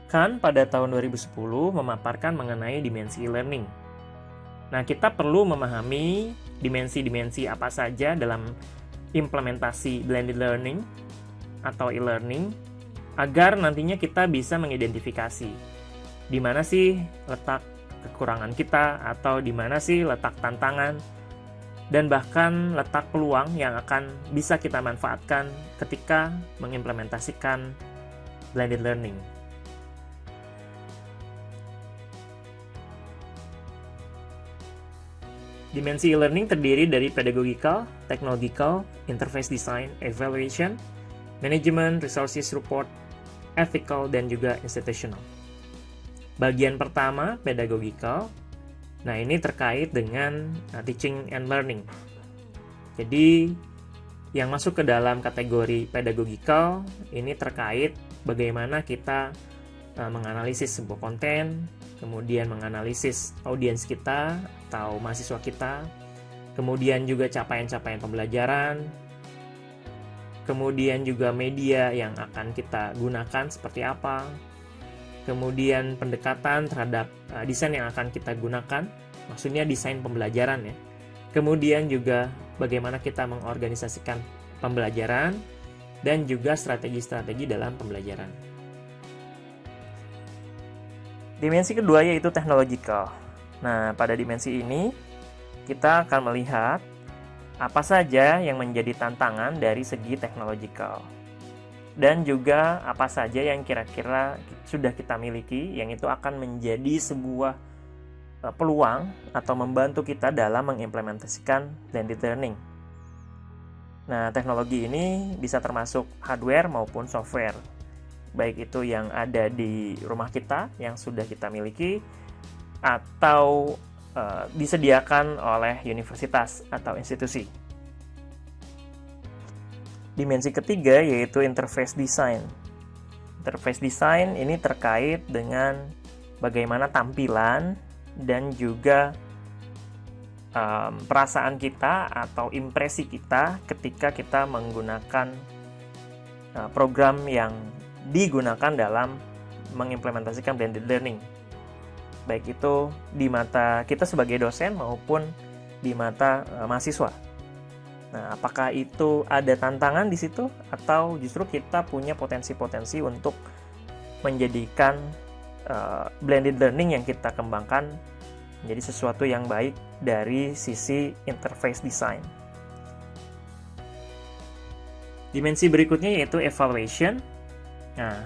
Kahn pada tahun 2010 memaparkan mengenai dimensi e-learning. Nah, kita perlu memahami dimensi-dimensi apa saja dalam implementasi blended learning atau e-learning agar nantinya kita bisa mengidentifikasi di mana sih letak kekurangan kita atau di mana sih letak tantangan dan bahkan letak peluang yang akan bisa kita manfaatkan ketika mengimplementasikan blended learning. Dimensi e-learning terdiri dari pedagogical, technological, interface design, evaluation, management, resources support, ethical, dan juga institutional. Bagian pertama, pedagogical. Nah, ini terkait dengan teaching and learning. Jadi, yang masuk ke dalam kategori pedagogical ini terkait bagaimana kita menganalisis sebuah konten, kemudian menganalisis audiens kita atau mahasiswa kita, kemudian juga capaian-capaian pembelajaran, kemudian juga media yang akan kita gunakan seperti apa, kemudian pendekatan terhadap desain yang akan kita gunakan, maksudnya desain pembelajaran ya, kemudian juga bagaimana kita mengorganisasikan pembelajaran, dan juga strategi-strategi dalam pembelajaran. Dimensi kedua yaitu technological. Nah, pada dimensi ini kita akan melihat apa saja yang menjadi tantangan dari segi technological dan juga apa saja yang kira-kira sudah kita miliki yang itu akan menjadi sebuah peluang atau membantu kita dalam mengimplementasikan blended learning. Nah, teknologi ini bisa termasuk hardware maupun software, baik itu yang ada di rumah kita yang sudah kita miliki atau disediakan oleh universitas atau institusi. Dimensi ketiga yaitu interface design. Interface design ini terkait dengan bagaimana tampilan dan juga perasaan kita atau impresi kita ketika kita menggunakan program yang digunakan dalam mengimplementasikan blended learning, baik itu di mata kita sebagai dosen maupun di mata mahasiswa. Nah, apakah itu ada tantangan di situ atau justru kita punya potensi-potensi untuk menjadikan blended learning yang kita kembangkan menjadi sesuatu yang baik dari sisi interface design. Dimensi berikutnya yaitu evaluation. Nah,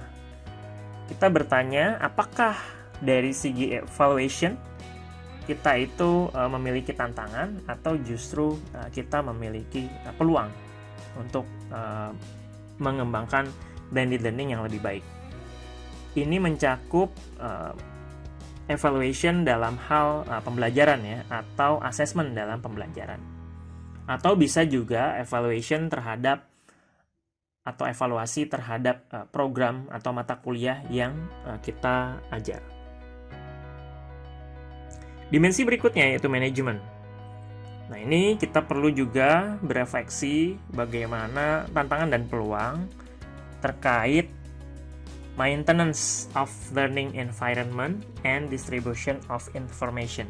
kita bertanya apakah dari segi evaluation kita itu memiliki tantangan atau justru kita memiliki peluang untuk mengembangkan blended learning yang lebih baik. Ini mencakup evaluation dalam hal pembelajaran ya, atau assessment dalam pembelajaran. Atau bisa juga evaluation terhadap atau evaluasi terhadap program atau mata kuliah yang kita ajar. Dimensi berikutnya yaitu manajemen. Nah, ini kita perlu juga berefleksi bagaimana tantangan dan peluang terkait maintenance of learning environment and distribution of information,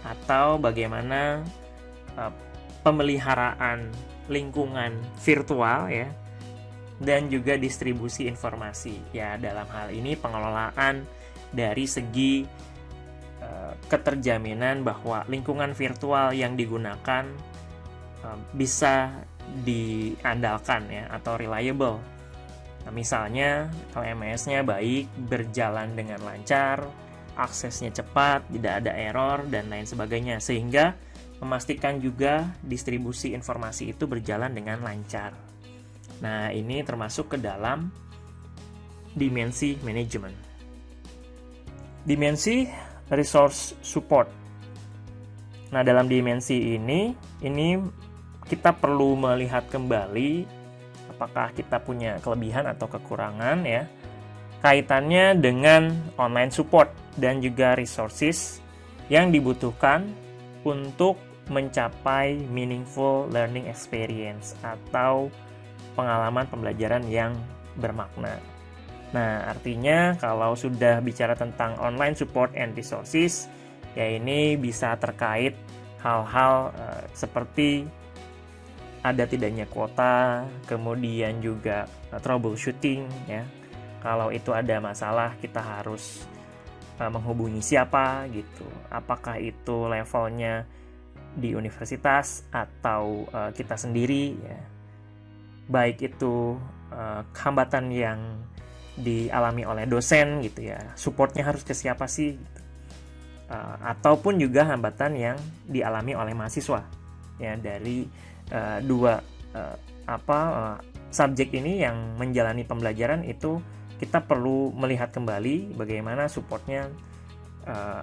atau bagaimana pemeliharaan lingkungan virtual ya, dan juga distribusi informasi ya, dalam hal ini pengelolaan dari segi keterjaminan bahwa lingkungan virtual yang digunakan bisa diandalkan ya, atau reliable. Nah, misalnya LMS-nya baik, berjalan dengan lancar, aksesnya cepat, tidak ada error dan lain sebagainya, sehingga memastikan juga distribusi informasi itu berjalan dengan lancar. Nah, ini termasuk ke dalam dimensi manajemen. Dimensi resource support. Nah, dalam dimensi ini kita perlu melihat kembali apakah kita punya kelebihan atau kekurangan ya, kaitannya dengan online support dan juga resources yang dibutuhkan untuk mencapai meaningful learning experience atau pengalaman pembelajaran yang bermakna. Nah, artinya kalau sudah bicara tentang online support and resources, ya ini bisa terkait hal-hal seperti ada tidaknya kuota, kemudian juga troubleshooting ya. Kalau itu ada masalah, kita harus menghubungi siapa gitu. Apakah itu levelnya di universitas atau kita sendiri ya. Baik itu hambatan yang dialami oleh dosen gitu ya, supportnya harus ke siapa sih gitu. Ataupun juga hambatan yang dialami oleh mahasiswa ya dari dua subjek ini yang menjalani pembelajaran itu. Kita perlu melihat kembali bagaimana supportnya,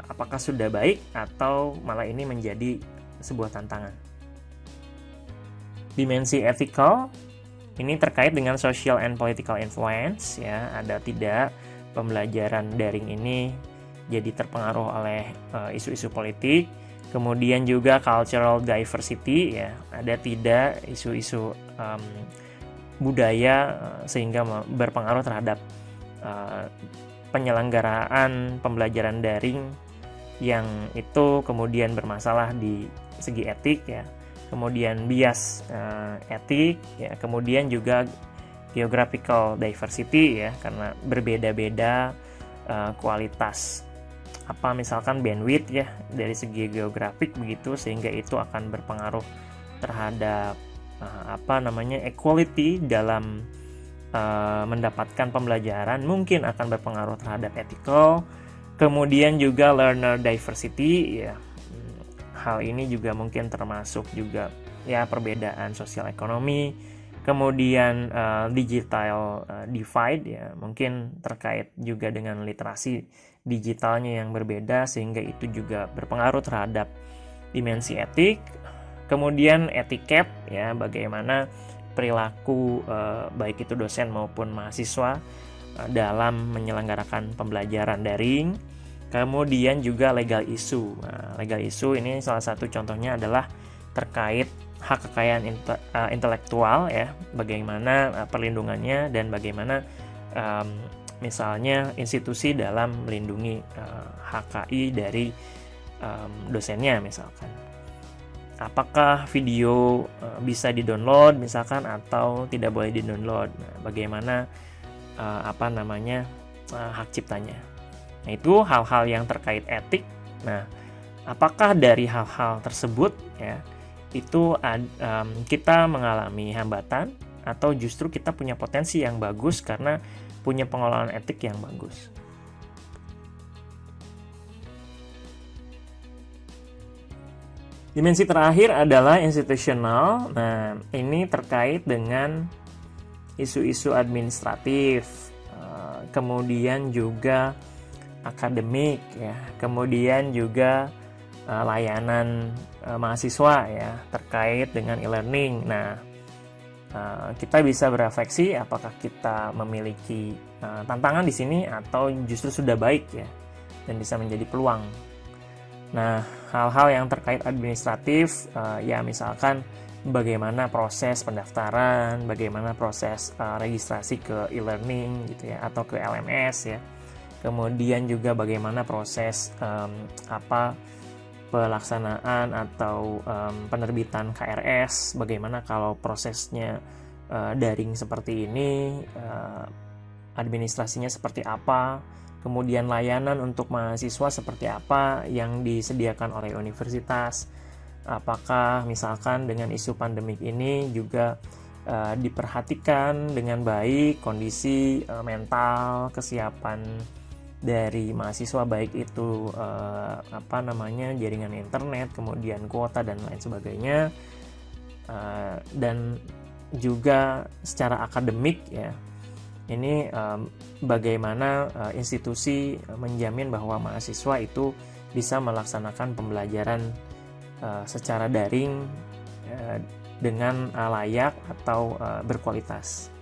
apakah sudah baik atau malah ini menjadi sebuah tantangan. Dimensi ethical ini terkait dengan social and political influence ya, ada tidak pembelajaran daring ini jadi terpengaruh oleh isu-isu politik. Kemudian juga cultural diversity ya, ada tidak isu-isu budaya sehingga berpengaruh terhadap penyelenggaraan pembelajaran daring yang itu kemudian bermasalah di segi etik ya. Kemudian bias etik ya, kemudian juga geographical diversity ya, karena berbeda-beda kualitas misalkan bandwidth ya dari segi geografik begitu, sehingga itu akan berpengaruh terhadap equality dalam mendapatkan pembelajaran, mungkin akan berpengaruh terhadap ethical. Kemudian juga learner diversity ya, hal ini juga mungkin termasuk juga ya perbedaan sosial ekonomi. Kemudian digital divide ya, mungkin terkait juga dengan literasi digitalnya yang berbeda, sehingga itu juga berpengaruh terhadap dimensi etik. Kemudian etiket ya, bagaimana perilaku baik itu dosen maupun mahasiswa dalam menyelenggarakan pembelajaran daring. Kemudian juga legal issue. Nah, legal issue ini salah satu contohnya adalah terkait hak kekayaan intelektual ya, bagaimana perlindungannya dan bagaimana misalnya institusi dalam melindungi HKI dari dosennya misalkan. Apakah video bisa di-download misalkan atau tidak boleh di-download. Nah, bagaimana hak ciptanya. Nah, itu hal-hal yang terkait etik. Nah, apakah dari hal-hal tersebut ya itu kita mengalami hambatan atau justru kita punya potensi yang bagus karena punya pengelolaan etik yang bagus. Dimensi terakhir adalah institusional. Nah, ini terkait dengan isu-isu administratif, kemudian juga akademik ya, kemudian juga layanan mahasiswa ya terkait dengan e-learning. Nah, kita bisa berefleksi apakah kita memiliki tantangan di sini atau justru sudah baik ya dan bisa menjadi peluang. Nah, hal-hal yang terkait administratif ya misalkan bagaimana proses pendaftaran, bagaimana proses registrasi ke e-learning gitu ya atau ke LMS ya. Kemudian juga bagaimana proses pelaksanaan atau penerbitan KRS, bagaimana kalau prosesnya daring seperti ini, administrasinya seperti apa, kemudian layanan untuk mahasiswa seperti apa yang disediakan oleh universitas, apakah misalkan dengan isu pandemik ini juga diperhatikan dengan baik kondisi mental, kesiapan dari mahasiswa, baik itu jaringan internet, kemudian kuota dan lain sebagainya, dan juga secara akademik ya, ini bagaimana institusi menjamin bahwa mahasiswa itu bisa melaksanakan pembelajaran secara daring dengan layak atau berkualitas.